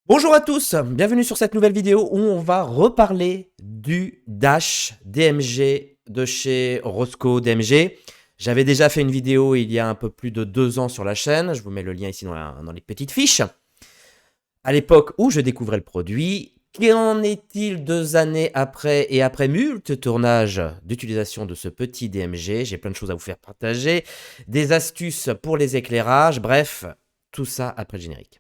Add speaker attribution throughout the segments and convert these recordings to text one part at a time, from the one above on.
Speaker 1: Bonjour à tous, bienvenue sur cette nouvelle vidéo où on va reparler du Dash DMG de chez Rosco DMG. J'avais déjà fait une vidéo il y a un peu plus de 2 ans sur la chaîne, je vous mets le lien ici dans les petites fiches. À l'époque où je découvrais le produit, qu'en est-il 2 années après et après moult tournages d'utilisation de ce petit DMG? J'ai plein de choses à vous faire partager, des astuces pour les éclairages, bref, tout ça après le générique.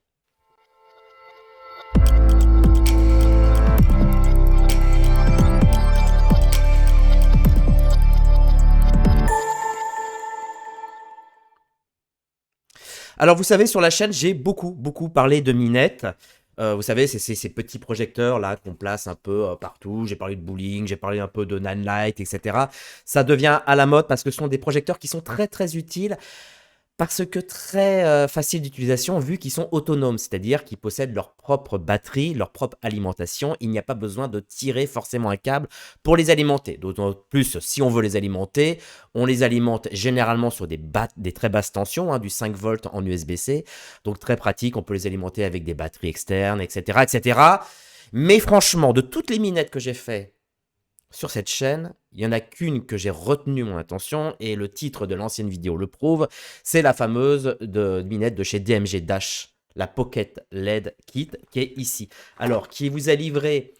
Speaker 1: Alors, vous savez, sur la chaîne, j'ai beaucoup parlé de Minette. Vous savez, c'est ces petits projecteurs là qu'on place un peu partout. J'ai parlé de bowling, j'ai parlé un peu de Nanlite, etc. Ça devient à la mode parce que ce sont des projecteurs qui sont très utiles. Parce que très facile d'utilisation vu qu'ils sont autonomes, c'est-à-dire qu'ils possèdent leur propre batterie, leur propre alimentation. Il n'y a pas besoin de tirer forcément un câble pour les alimenter. D'autant plus, si on veut les alimenter, on les alimente généralement sur des très basses tensions, hein, du 5 volts en USB-C. Donc très pratique, on peut les alimenter avec des batteries externes, etc. etc. Mais franchement, de toutes les minettes que j'ai fait sur cette chaîne, il n'y en a qu'une que j'ai retenu mon attention, et le titre de l'ancienne vidéo le prouve, c'est la fameuse minette de chez DMG Dash, la Pocket LED Kit, qui est ici. Alors, qui vous a livré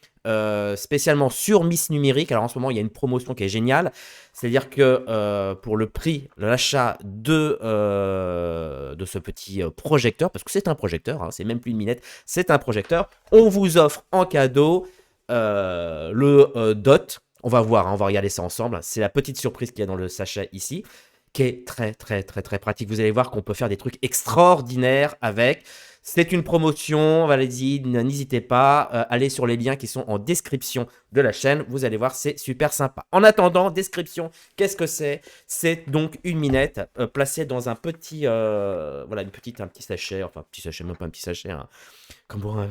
Speaker 1: spécialement sur Miss Numérique. Alors en ce moment, il y a une promotion qui est géniale, c'est-à-dire que pour le prix, l'achat de ce petit projecteur, parce que c'est un projecteur, hein, c'est même plus une minette, c'est un projecteur, on vous offre en cadeau le DOT. On va voir, hein, on va regarder ça ensemble. C'est la petite surprise qu'il y a dans le sachet ici, qui est très pratique. Vous allez voir qu'on peut faire des trucs extraordinaires avec. C'est une promotion, allez-y, n'hésitez pas, allez sur les liens qui sont en description de la chaîne, vous allez voir, c'est super sympa. En attendant, description, qu'est-ce que c'est? C'est donc une minette placée dans un petit, voilà, un petit sachet, enfin, petit sachet, même pas un petit sachet, hein, comment,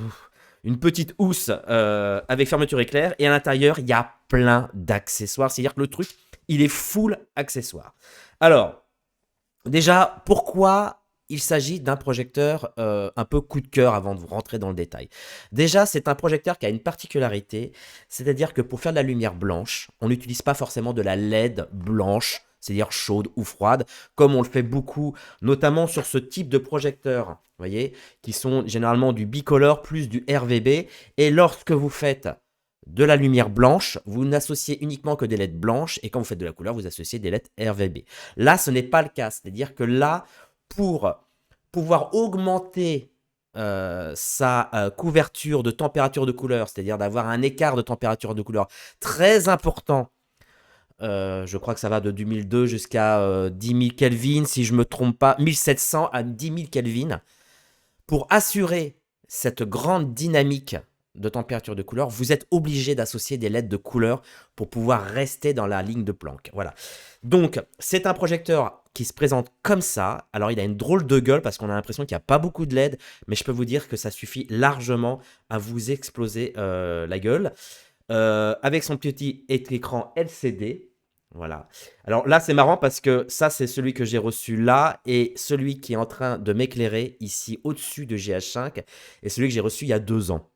Speaker 1: une petite housse avec fermeture éclair, et à l'intérieur, il y a plein d'accessoires, c'est-à-dire que le truc, il est full accessoires. Alors, déjà, pourquoi il s'agit d'un projecteur un peu coup de cœur avant de vous rentrer dans le détail? Déjà, c'est un projecteur qui a une particularité, c'est-à-dire que pour faire de la lumière blanche, on n'utilise pas forcément de la LED blanche, c'est-à-dire chaude ou froide, comme on le fait beaucoup, notamment sur ce type de projecteurs, vous voyez, qui sont généralement du bicolore plus du RVB, et lorsque vous faites de la lumière blanche, vous n'associez uniquement que des LED blanches, et quand vous faites de la couleur, vous associez des LED RVB. Là, ce n'est pas le cas, c'est-à-dire que là, pour pouvoir augmenter sa couverture de température de couleur, c'est-à-dire d'avoir un écart de température de couleur très important, je crois que ça va de 2002 jusqu'à 10 000 Kelvin, si je ne me trompe pas, 1700 à 10 000 Kelvin. Pour assurer cette grande dynamique de température de couleur, vous êtes obligé d'associer des LED de couleur pour pouvoir rester dans la ligne de Planck. Voilà. Donc, c'est un projecteur qui se présente comme ça. Alors, il a une drôle de gueule parce qu'on a l'impression qu'il n'y a pas beaucoup de LED, mais je peux vous dire que ça suffit largement à vous exploser la gueule. Avec son petit écran LCD. Voilà. Alors là, c'est marrant parce que ça, c'est celui que j'ai reçu là, et celui qui est en train de m'éclairer ici au-dessus de GH5 est celui que j'ai reçu il y a 2 ans.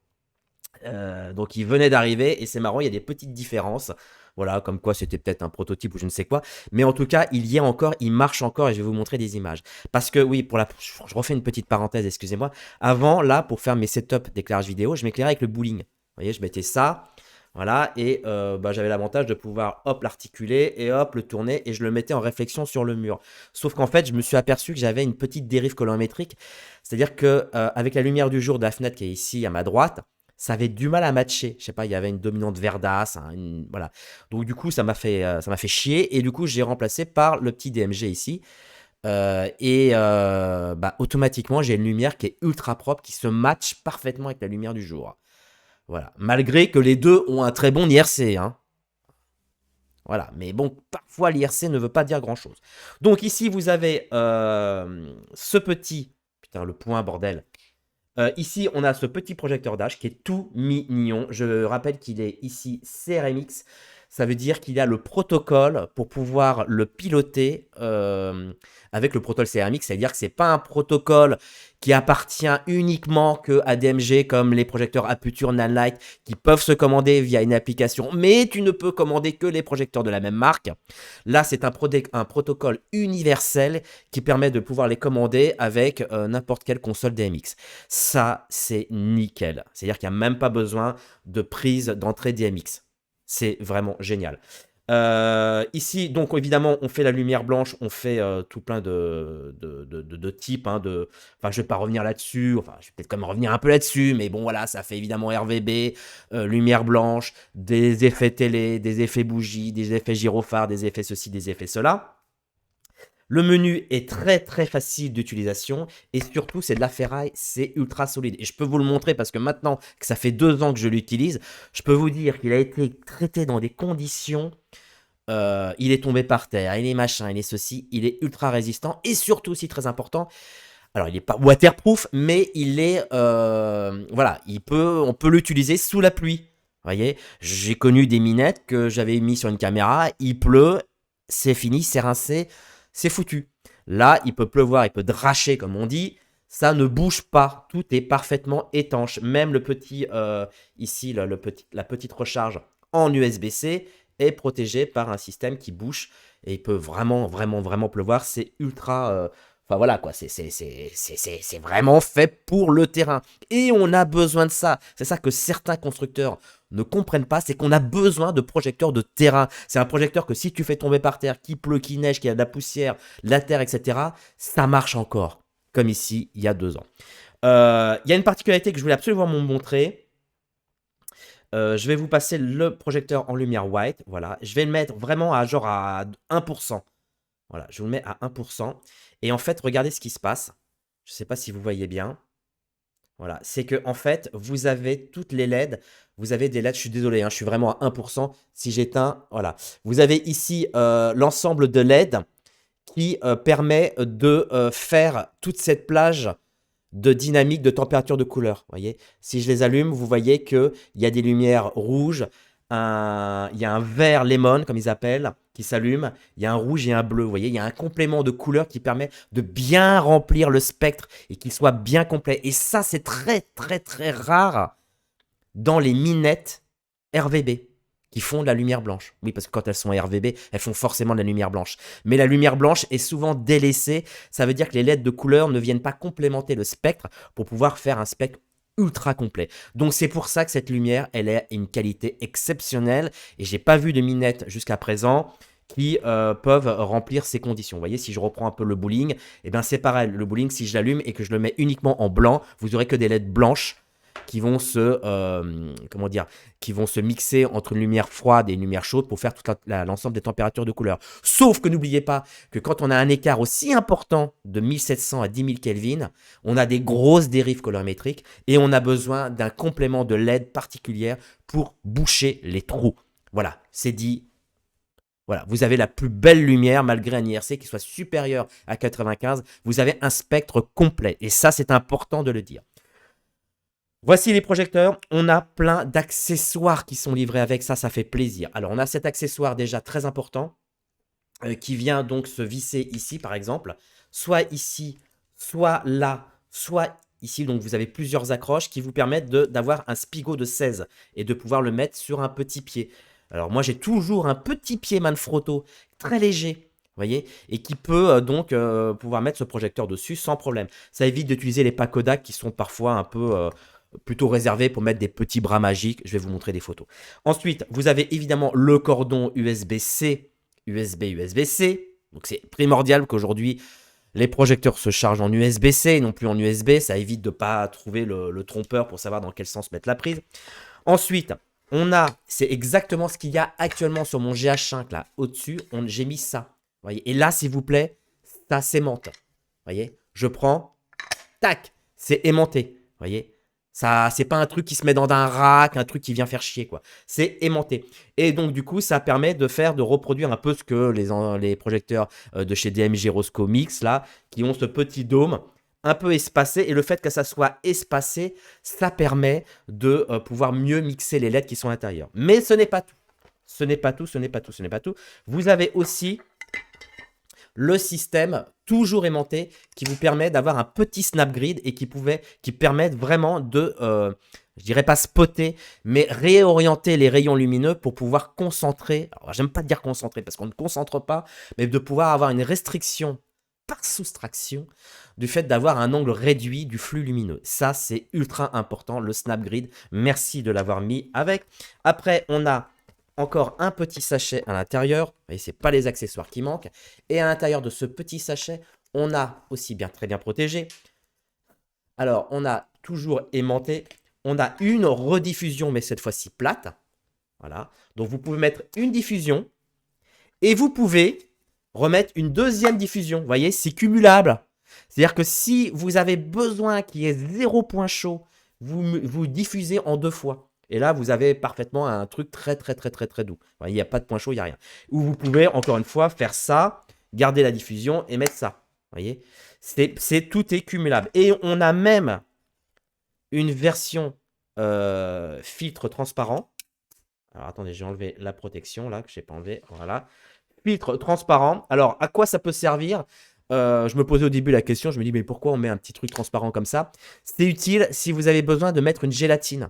Speaker 1: Donc il venait d'arriver, et c'est marrant, il y a des petites différences. Voilà, comme quoi c'était peut-être un prototype ou je ne sais quoi. Mais en tout cas, il y est encore, il marche encore, et je vais vous montrer des images. Parce que oui, je refais une petite parenthèse, excusez-moi. Avant, là, pour faire mes setups d'éclairage vidéo, je m'éclairais avec le bowling. Vous voyez, je mettais ça, voilà, et j'avais l'avantage de pouvoir, hop, l'articuler, et hop, le tourner, et je le mettais en réflexion sur le mur. Sauf qu'en fait, je me suis aperçu que j'avais une petite dérive colorimétrique, c'est-à-dire que avec la lumière du jour de la fenêtre qui est ici à ma droite, ça avait du mal à matcher. Je sais pas, il y avait une dominante verdasse, hein, voilà. Donc du coup, ça m'a fait chier, et du coup, j'ai remplacé par le petit DMG ici. Automatiquement, j'ai une lumière qui est ultra propre, qui se matche parfaitement avec la lumière du jour. Voilà. Malgré que les deux ont un très bon IRC, hein. Voilà. Mais bon, parfois l'IRC ne veut pas dire grand-chose. Donc ici, vous avez ce petit... Putain, le point, bordel. Ici, on a ce petit projecteur Dash qui est tout mignon. Je rappelle qu'il est ici CRMX. ça veut dire qu'il y a le protocole pour pouvoir le piloter avec le protocole céramique. C'est-à-dire que c'est pas un protocole qui appartient uniquement que à DMG, comme les projecteurs Aputure, Nanlite, qui peuvent se commander via une application, mais tu ne peux commander que les projecteurs de la même marque. Là, c'est un protocole universel qui permet de pouvoir les commander avec n'importe quelle console DMX. Ça, c'est nickel. C'est-à-dire qu'il n'y a même pas besoin de prise d'entrée DMX. C'est vraiment génial. Ici, donc évidemment, on fait la lumière blanche, on fait tout plein de types. Enfin, je ne vais pas revenir là-dessus. Enfin, je vais peut-être quand même revenir un peu là-dessus, mais bon, voilà, ça fait évidemment RVB, lumière blanche, des effets télé, des effets bougie, des effets gyrophare, des effets ceci, des effets cela. Le menu est très très facile d'utilisation et surtout c'est de la ferraille, c'est ultra solide. Et je peux vous le montrer parce que maintenant que ça fait 2 ans que je l'utilise, je peux vous dire qu'il a été traité dans des conditions, il est tombé par terre, il est machin, il est ceci, il est ultra résistant et surtout aussi très important, alors il n'est pas waterproof mais il est, voilà, on peut l'utiliser sous la pluie. Vous voyez, j'ai connu des minettes que j'avais mis sur une caméra, il pleut, c'est fini, c'est rincé, c'est foutu. Là, il peut pleuvoir, il peut dracher, comme on dit. Ça ne bouge pas. Tout est parfaitement étanche. Même le petit, ici, la petite recharge en USB-C est protégée par un système qui bouge. Et il peut vraiment, vraiment, vraiment pleuvoir. C'est ultra... Enfin voilà quoi, c'est vraiment fait pour le terrain. Et on a besoin de ça. C'est ça que certains constructeurs ne comprennent pas, c'est qu'on a besoin de projecteurs de terrain. C'est un projecteur que si tu fais tomber par terre, qu'il pleut, qu'il neige, qu'il y a de la poussière, de la terre, etc., ça marche encore. Comme ici, il y a 2 ans. Il y a une particularité que je voulais absolument vous montrer. Je vais vous passer le projecteur en lumière white. Voilà. Je vais le mettre vraiment à genre à 1%. Voilà, je vous le mets à 1%. Et en fait, regardez ce qui se passe. Je ne sais pas si vous voyez bien. Voilà, c'est que en fait, vous avez toutes les LED. Vous avez des LED, je suis désolé, hein, je suis vraiment à 1%. Si j'éteins, voilà. Vous avez ici l'ensemble de LED qui permet de faire toute cette plage de dynamique, de température, de couleur. Voyez, si je les allume, vous voyez qu'il y a des lumières rouges, il y a un vert lemon, comme ils appellent, qui s'allume, il y a un rouge et un bleu. Vous voyez, il y a un complément de couleur qui permet de bien remplir le spectre et qu'il soit bien complet. Et ça, c'est très, très, très rare dans les minettes RVB qui font de la lumière blanche. Oui, parce que quand elles sont RVB, elles font forcément de la lumière blanche. Mais la lumière blanche est souvent délaissée. Ça veut dire que les LED de couleur ne viennent pas complémenter le spectre pour pouvoir faire un spectre ultra complet. Donc c'est pour ça que cette lumière, elle est une qualité exceptionnelle et j'ai pas vu de minettes jusqu'à présent qui peuvent remplir ces conditions. Vous voyez, si je reprends un peu le bowling, eh bien c'est pareil. Le bowling, si je l'allume et que je le mets uniquement en blanc, vous aurez que des LED blanches qui vont comment dire, qui vont se mixer entre une lumière froide et une lumière chaude pour faire l'ensemble des températures de couleur. Sauf que n'oubliez pas que quand on a un écart aussi important de 1700 à 10 000 Kelvin, on a des grosses dérives colorimétriques et on a besoin d'un complément de LED particulière pour boucher les trous. Voilà, c'est dit. Voilà, vous avez la plus belle lumière malgré un IRC qui soit supérieur à 95. Vous avez un spectre complet et ça, c'est important de le dire. Voici les projecteurs, on a plein d'accessoires qui sont livrés avec ça, ça fait plaisir. Alors on a cet accessoire déjà très important qui vient donc se visser ici par exemple, soit ici, soit là, soit ici. Donc vous avez plusieurs accroches qui vous permettent d'avoir un spigot de 16 et de pouvoir le mettre sur un petit pied. Alors moi j'ai toujours un petit pied Manfrotto très léger. Vous voyez, et qui peut donc pouvoir mettre ce projecteur dessus sans problème. Ça évite d'utiliser les Pakodak qui sont parfois un peu plutôt réservé pour mettre des petits bras magiques. Je vais vous montrer des photos. Ensuite, vous avez évidemment le cordon USB-C, USB-USB-C. Donc c'est primordial qu'aujourd'hui, les projecteurs se chargent en USB-C et non plus en USB. Ça évite de ne pas trouver le trompeur pour savoir dans quel sens mettre la prise. Ensuite, c'est exactement ce qu'il y a actuellement sur mon GH5 là, au-dessus. J'ai mis ça. Voyez. Et là, s'il vous plaît, ça s'aimante. Voyez, je prends, tac, c'est aimanté. Voyez. Ça, c'est pas un truc qui se met dans un rack, un truc qui vient faire chier, quoi. C'est aimanté. Et donc, du coup, ça permet de reproduire un peu ce que les projecteurs de chez DMG Rosco Mix, là, qui ont ce petit dôme un peu espacé. Et le fait que ça soit espacé, ça permet de pouvoir mieux mixer les LED qui sont à l'intérieur. Mais ce n'est pas tout. ce n'est pas tout, ce n'est pas tout, ce n'est pas tout. Vous avez aussi le système toujours aimanté qui vous permet d'avoir un petit snap grid et qui permet vraiment de, je dirais pas spotter, mais réorienter les rayons lumineux pour pouvoir concentrer. Alors, j'aime pas dire concentrer parce qu'on ne concentre pas, mais de pouvoir avoir une restriction par soustraction du fait d'avoir un angle réduit du flux lumineux. Ça, c'est ultra important, le snap grid. Merci de l'avoir mis avec. Après, on a encore un petit sachet à l'intérieur. Et c'est pas les accessoires qui manquent. Et à l'intérieur de ce petit sachet, on a aussi bien très bien protégé. Alors, on a toujours aimanté. On a une rediffusion, mais cette fois-ci plate. Voilà. Donc, vous pouvez mettre une diffusion. Et vous pouvez remettre une deuxième diffusion. Vous voyez, c'est cumulable. C'est-à-dire que si vous avez besoin qu'il y ait 0 point chaud, vous diffusez en 2 fois. Et là, vous avez parfaitement un truc très doux. Il n'y a pas de point chaud, il n'y a rien. Ou vous pouvez, encore une fois, faire ça, garder la diffusion et mettre ça. Vous voyez, tout est cumulable. Et on a même une version filtre transparent. Alors, attendez, j'ai enlevé la protection, là, que je n'ai pas enlevé. Voilà. Filtre transparent. Alors, à quoi ça peut servir? Je me posais au début la question, je me dis, mais pourquoi on met un petit truc transparent comme ça? C'est utile si vous avez besoin de mettre une gélatine.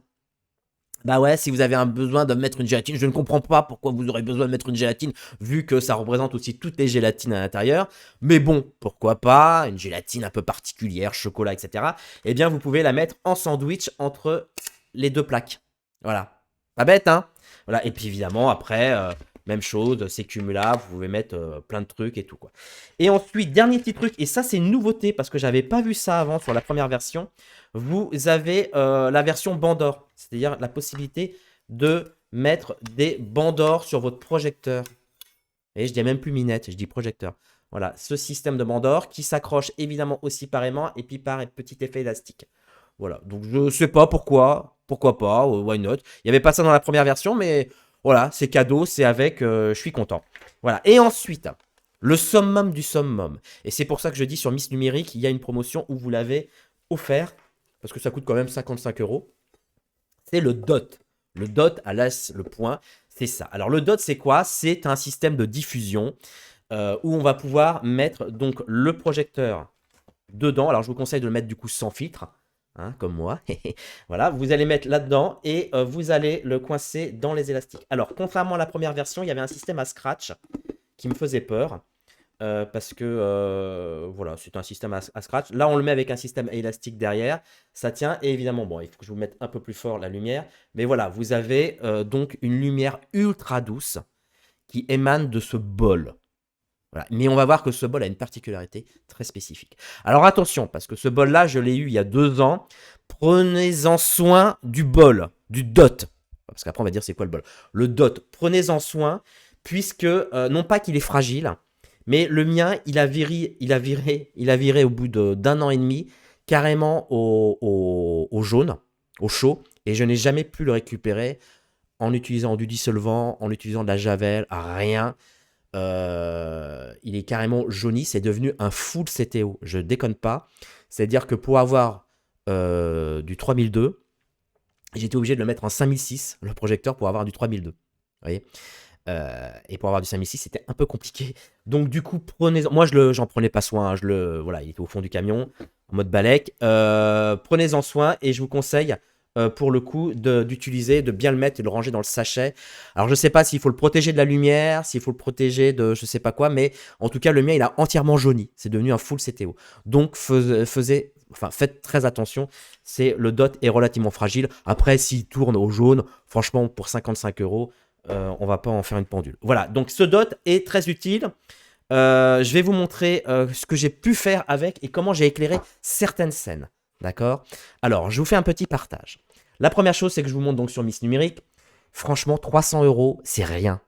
Speaker 1: Bah ouais, si vous avez un besoin de mettre une gélatine, je ne comprends pas pourquoi vous aurez besoin de mettre une gélatine, vu que ça représente aussi toutes les gélatines à l'intérieur. Mais bon, pourquoi pas, une gélatine un peu particulière, chocolat, etc. Eh bien, vous pouvez la mettre en sandwich entre les deux plaques. Voilà. Pas bête, hein? Voilà. Et puis évidemment, après, même chose, c'est cumulable, vous pouvez mettre plein de trucs et tout, quoi. Et ensuite, dernier petit truc, et ça c'est une nouveauté, parce que j'avais pas vu ça avant sur la première version. Vous avez la version Bandor, c'est-à-dire la possibilité de mettre des bandors sur votre projecteur. Et je dis même plus minette, je dis projecteur. Voilà, ce système de bandor qui s'accroche évidemment aussi par aimant et puis par un petit effet élastique. Voilà, donc je sais pas pourquoi pas, why not. Il n'y avait pas ça dans la première version, mais voilà, c'est cadeau, c'est avec, je suis content. Voilà, et ensuite, le summum du summum. Et c'est pour ça que je dis sur Miss Numérique, il y a une promotion où vous l'avez offert, parce que ça coûte quand même 55 €. C'est le DOT. Le DOT à l'as, le point, c'est ça. Alors le DOT, c'est quoi? C'est un système de diffusion où on va pouvoir mettre donc le projecteur dedans. Alors je vous conseille de le mettre du coup sans filtre, hein, comme moi. Voilà, vous allez mettre là-dedans et vous allez le coincer dans les élastiques. Alors contrairement à la première version, il y avait un système à scratch qui me faisait peur. Parce que voilà, c'est un système à scratch. Là, on le met avec un système élastique derrière. Ça tient. Et évidemment, bon, il faut que je vous mette un peu plus fort la lumière. Mais voilà, vous avez donc une lumière ultra douce qui émane de ce bol. Voilà. Mais on va voir que ce bol a une particularité très spécifique. Alors attention, parce que ce bol-là, je l'ai eu il y a 2 ans. Prenez-en soin du bol, du dot. Parce qu'après, on va dire c'est quoi le bol. Le dot, prenez-en soin, puisque non pas qu'il est fragile, mais le mien, il a viré au bout d'1 an et demi, carrément au jaune, au chaud, et je n'ai jamais pu le récupérer en utilisant du dissolvant, en utilisant de la javel, rien. Il est carrément jauni, c'est devenu un full CTO, je déconne pas. C'est-à-dire que pour avoir du 3002, j'étais obligé de le mettre en 5006, le projecteur, pour avoir du 3002. Vous voyez, et pour avoir du 5006, c'était un peu compliqué. Donc du coup, moi j'en prenais pas soin, voilà, il était au fond du camion, en mode balèque. Prenez-en soin et je vous conseille pour le coup d'utiliser, de bien le mettre et de le ranger dans le sachet. Alors je sais pas s'il faut le protéger de la lumière, s'il faut le protéger de je sais pas quoi, mais en tout cas le mien il a entièrement jauni, c'est devenu un full CTO. Donc faites très attention, le dot est relativement fragile. Après s'il tourne au jaune, franchement pour 55 €, on va pas en faire une pendule. Voilà, donc ce dot est très utile. Je vais vous montrer ce que j'ai pu faire avec et comment j'ai éclairé certaines scènes. D'accord? Alors, je vous fais un petit partage. La première chose, c'est que je vous montre donc sur Miss Numérique. Franchement, 300 €, c'est rien.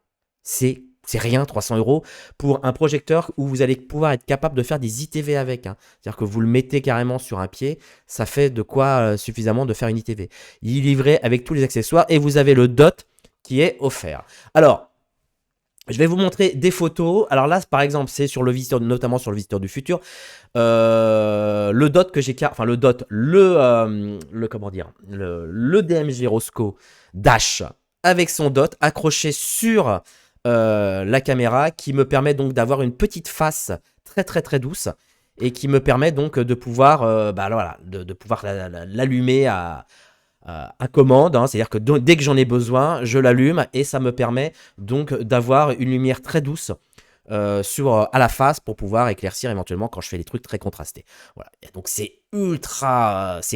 Speaker 1: C'est rien, 300 € pour un projecteur où vous allez pouvoir être capable de faire des ITV avec. Hein. C'est-à-dire que vous le mettez carrément sur un pied, ça fait de quoi suffisamment de faire une ITV. Il est livré avec tous les accessoires et vous avez le DOT qui est offert. Alors, je vais vous montrer des photos. Alors là, par exemple, c'est sur le visiteur, notamment sur le visiteur du futur. Le dot que j'ai, enfin le dot, comment dire, le DMG Rosco Dash avec son dot accroché sur la caméra qui me permet donc d'avoir une petite face très très très douce et qui me permet donc de pouvoir, voilà, de pouvoir l'allumer à commande, hein. C'est-à-dire que dès que j'en ai besoin, je l'allume et ça me permet donc d'avoir une lumière très douce à la face pour pouvoir éclaircir éventuellement quand je fais des trucs très contrastés. Voilà. Et donc c'est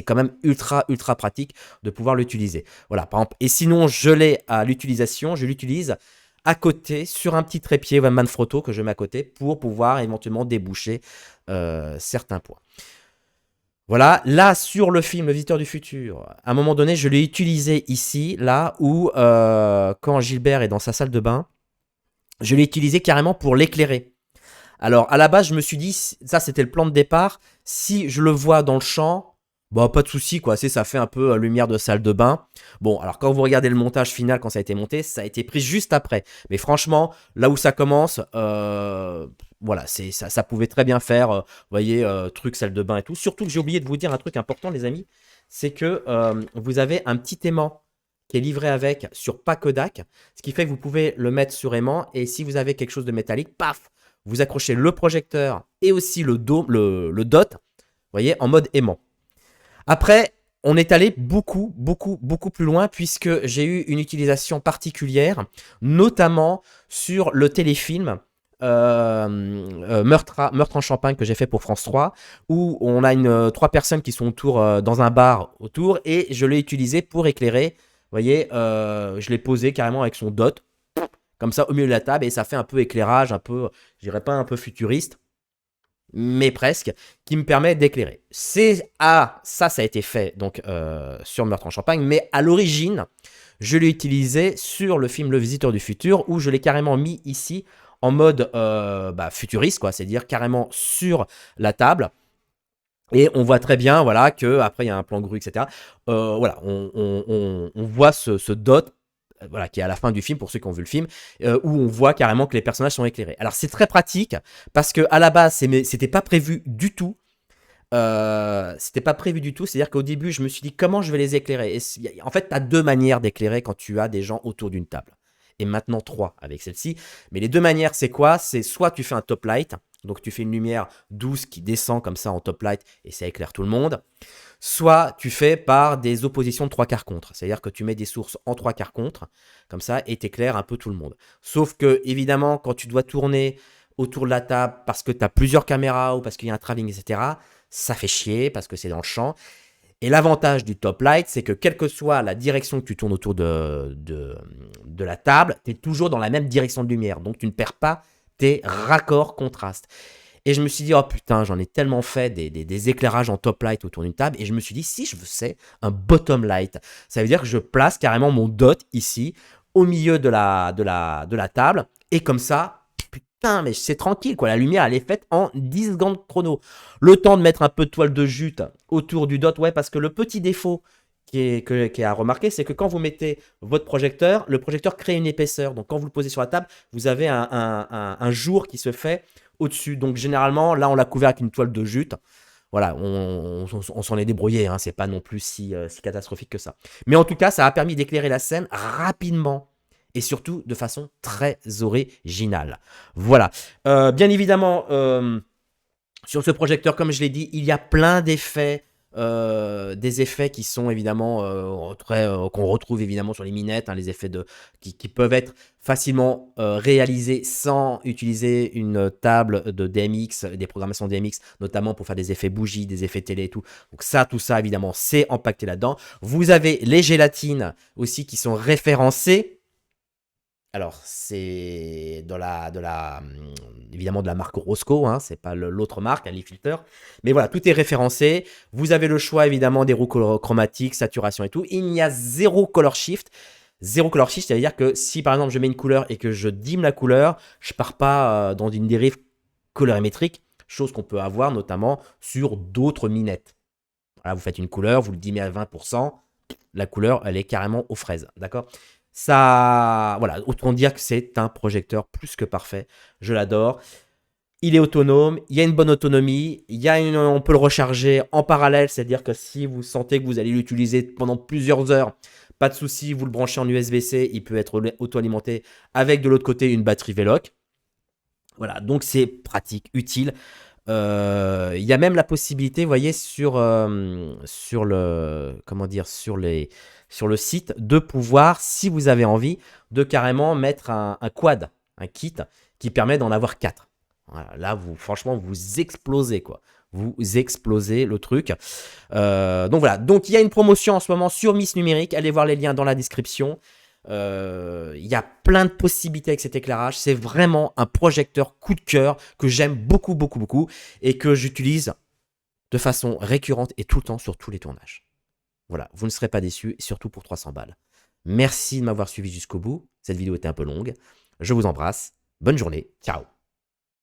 Speaker 1: quand même ultra pratique de pouvoir l'utiliser. Voilà, par exemple. Et sinon, je l'ai à l'utilisation, je l'utilise à côté sur un petit trépied Manfrotto que je mets à côté pour pouvoir éventuellement déboucher certains points. Voilà, là sur le film Le Visiteur du Futur, à un moment donné, je l'ai utilisé ici, là où quand Gilbert est dans sa salle de bain, je l'ai utilisé carrément pour l'éclairer. Alors, à la base, je me suis dit, ça c'était le plan de départ, si je le vois dans le champ, bah pas de souci, quoi, ça fait un peu lumière de salle de bain. Bon, alors quand vous regardez le montage final, quand ça a été monté, ça a été pris juste après. Mais franchement, là où ça commence, voilà, ça pouvait très bien faire, vous voyez, truc salle de bain et tout. Surtout que j'ai oublié de vous dire un truc important, les amis, c'est que vous avez un petit aimant qui est livré avec sur Pacodac, ce qui fait que vous pouvez le mettre sur aimant, et si vous avez quelque chose de métallique, paf, vous accrochez le projecteur et aussi le dot, vous voyez, en mode aimant. Après, on est allé beaucoup plus loin puisque j'ai eu une utilisation particulière, notamment sur le téléfilm Meurtre en Champagne que j'ai fait pour France 3, où on a 3 personnes qui sont dans un bar autour, et je l'ai utilisé pour éclairer. Vous voyez, je l'ai posé carrément avec son dot, comme ça au milieu de la table, et ça fait un peu éclairage, un peu, je dirais pas un peu futuriste, mais presque, qui me permet d'éclairer. Ça a été fait donc sur Meurtre en Champagne, mais à l'origine, je l'ai utilisé sur le film Le Visiteur du Futur, où je l'ai carrément mis ici en mode futuriste, quoi, c'est-à-dire carrément sur la table. Et on voit très bien, voilà, que après il y a un plan grue, etc. Voilà, on voit ce dot, voilà, qui est à la fin du film pour ceux qui ont vu le film, où on voit carrément que les personnages sont éclairés. Alors c'est très pratique parce que à la base c'était pas prévu du tout. C'était pas prévu du tout, c'est-à-dire qu'au début je me suis dit comment je vais les éclairer. Et en fait, tu as 2 manières d'éclairer quand tu as des gens autour d'une table. Et maintenant 3 avec celle-ci. Mais les 2 manières, c'est quoi? C'est soit tu fais un top light, donc tu fais une lumière douce qui descend comme ça en top light et ça éclaire tout le monde. Soit tu fais par des oppositions de 3/4 contre, c'est-à-dire que tu mets des sources en 3/4 contre, comme ça, et t'éclaires un peu tout le monde. Sauf que, évidemment, quand tu dois tourner autour de la table parce que tu as plusieurs caméras ou parce qu'il y a un travelling, etc., ça fait chier parce que c'est dans le champ. Et l'avantage du top light, c'est que quelle que soit la direction que tu tournes autour de la table, tu es toujours dans la même direction de lumière. Donc tu ne perds pas tes raccords contrastes. Et je me suis dit, oh putain, j'en ai tellement fait des éclairages en top light autour d'une table. Et je me suis dit, si je faisais un bottom light, ça veut dire que je place carrément mon dot ici, au milieu de la table. Et comme ça, putain, mais c'est tranquille, quoi. La lumière, elle est faite en 10 secondes chrono. Le temps de mettre un peu de toile de jute autour du dot, ouais, parce que le petit défaut qui est à remarquer, c'est que quand vous mettez votre projecteur, le projecteur crée une épaisseur. Donc quand vous le posez sur la table, vous avez un jour qui se fait au-dessus. Donc généralement, là, on l'a couvert avec une toile de jute. Voilà, on s'en est débrouillé, hein, c'est pas non plus si catastrophique que ça. Mais en tout cas, ça a permis d'éclairer la scène rapidement et surtout de façon très originale. Voilà. Bien évidemment, sur ce projecteur, comme je l'ai dit, il y a plein d'effets. Des effets qui sont évidemment qu'on retrouve évidemment sur les minettes, hein, les effets qui peuvent être facilement réalisés sans utiliser une table de DMX, des programmations DMX, notamment pour faire des effets bougies, des effets télé et tout. Donc tout ça évidemment, c'est empaqueté là-dedans. Vous avez les gélatines aussi qui sont référencées. Alors, c'est évidemment de la marque Roscoe, hein, c'est pas l'autre marque, un filter. Mais voilà, tout est référencé. Vous avez le choix évidemment des roues chromatiques, saturation et tout. Il n'y a zéro color shift. Zéro color shift, c'est-à-dire que si par exemple je mets une couleur et que je dim la couleur, je pars pas dans une dérive colorimétrique, chose qu'on peut avoir notamment sur d'autres minettes. Voilà, vous faites une couleur, vous le dimmez à 20%, la couleur, elle est carrément aux fraises, d'accord? Ça, voilà, autant dire que c'est un projecteur plus que parfait. Je l'adore. Il est autonome, il y a une bonne autonomie, on peut le recharger en parallèle, c'est-à-dire que si vous sentez que vous allez l'utiliser pendant plusieurs heures, pas de souci, vous le branchez en USB-C, il peut être auto-alimenté avec de l'autre côté une batterie Veloc. Voilà, donc c'est pratique, utile. Il y a même la possibilité, vous voyez, sur le, comment dire, sur le site, de pouvoir, si vous avez envie, de carrément mettre un quad, un kit qui permet d'en avoir 4. Voilà, là, franchement, vous explosez, quoi. Vous explosez le truc. Donc voilà, donc il y a une promotion en ce moment sur Miss Numérique. Allez voir les liens dans la description. Il y a plein de possibilités avec cet éclairage. C'est vraiment un projecteur coup de cœur que j'aime beaucoup, beaucoup, beaucoup et que j'utilise de façon récurrente et tout le temps sur tous les tournages. Voilà, vous ne serez pas déçus, surtout pour 300 balles. Merci de m'avoir suivi jusqu'au bout. Cette vidéo était un peu longue. Je vous embrasse. Bonne journée. Ciao.